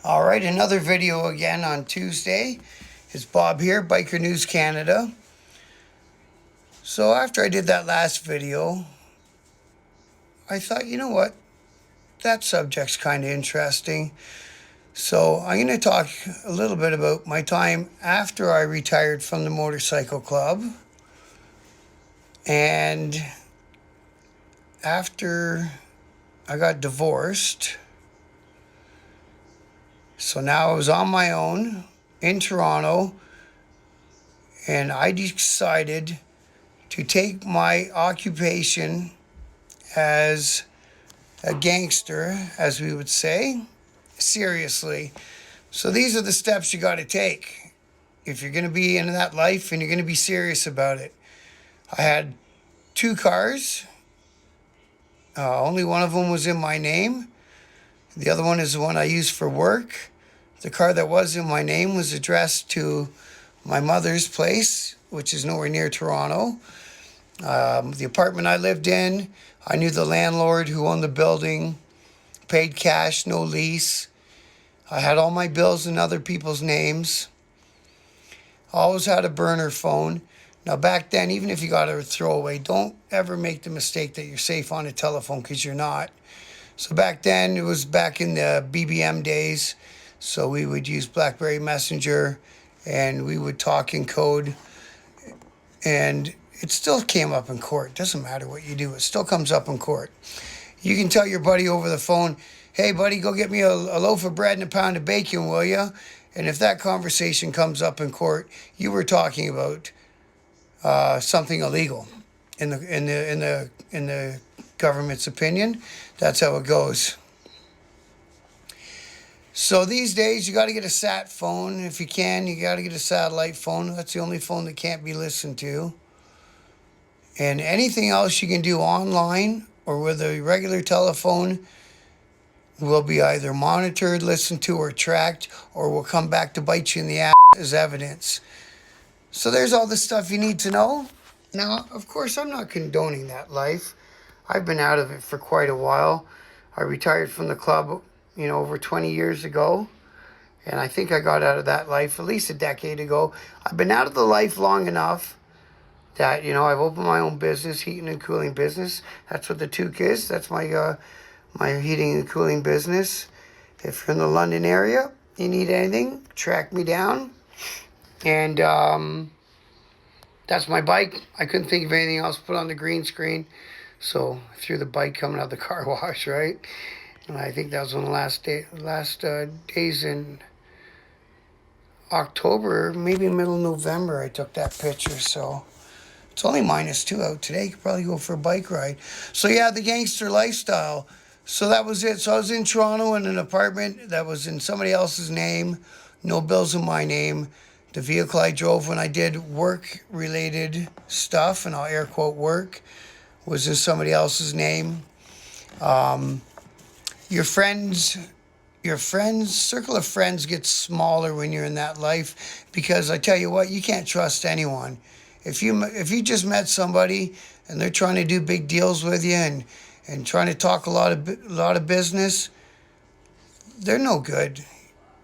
All right, another video again on Tuesday. It's Bob here, Biker News Canada. So after I did that last video, I thought, you know what? That subject's kind of interesting. So I'm going to talk a little bit about my time after I retired from the motorcycle club and after I got divorced. So now I was on my own in Toronto, and I decided to take my occupation as a gangster, as we would say, seriously. So these are the steps you got to take if you're going to be in that life and you're going to be serious about it. I had 2 cars. Only one of them was in my name. The other one is the one I use for work. The car that was in my name was addressed to my mother's place, which is nowhere near Toronto. The apartment I lived in, I knew the landlord who owned the building, paid cash, no lease. I had all my bills in other people's names. Always had a burner phone. Now back then, even if you got a throwaway, don't ever make the mistake that you're safe on a telephone, because you're not. So back then, it was back in the BBM days. So we would use BlackBerry Messenger and we would talk in code. And it still came up in court. Doesn't matter what you do, it still comes up in court. You can tell your buddy over the phone, hey buddy, go get me a loaf of bread and a pound of bacon, will ya? And if that conversation comes up in court, you were talking about something illegal in the government's opinion. That's how it goes. So these days, you got to get a sat phone. If you can, you got to get a satellite phone. That's the only phone that can't be listened to. And anything else you can do online or with a regular telephone will be either monitored, listened to, or tracked, or will come back to bite you in the ass as evidence. So there's all the stuff you need to know. Now, of course, I'm not condoning that life. I've been out of it for quite a while. I retired from the club, over 20 years ago. And I think I got out of that life at least a decade ago. I've been out of the life long enough that, I've opened my own business, heating and cooling business. That's what the Toque is. That's my heating and cooling business. If you're in the London area, you need anything, track me down. And that's my bike. I couldn't think of anything else to put on the green screen. So I threw the bike coming out of the car wash, right? And I think that was one of the last days in October, maybe middle of November, I took that picture. So it's only -2 out today. You could probably go for a bike ride. So yeah, the gangster lifestyle. So that was it. So I was in Toronto in an apartment that was in somebody else's name. No bills in my name. The vehicle I drove when I did work-related stuff, and I'll air quote work, was in somebody else's name. Your circle of friends gets smaller when you're in that life, because I tell you what, you can't trust anyone. If you just met somebody and they're trying to do big deals with you and trying to talk a lot of business, they're no good.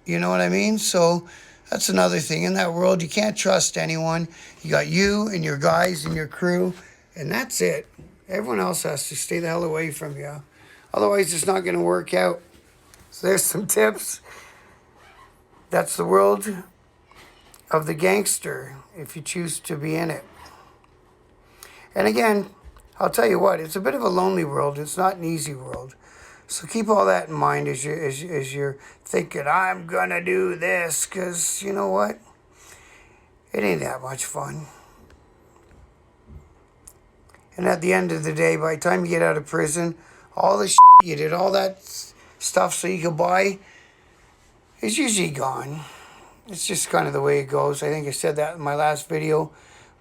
You know what I mean? So that's another thing. In that world, you can't trust anyone. You got you and your guys and your crew, and that's it. Everyone else has to stay the hell away from you. Otherwise, it's not going to work out. So there's some tips. That's the world of the gangster, if you choose to be in it. And again, I'll tell you what, it's a bit of a lonely world. It's not an easy world. So keep all that in mind as you're thinking, I'm going to do this, because you know what? It ain't that much fun. And at the end of the day, by the time you get out of prison, all the you did, all that stuff so you could buy, is usually gone. It's just kind of the way it goes. I think I said that in my last video,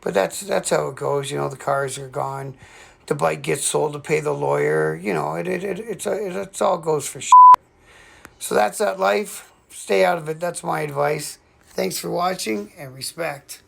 but that's how it goes. The cars are gone. The bike gets sold to pay the lawyer. It all goes for . So that's that life. Stay out of it. That's my advice. Thanks for watching, and respect.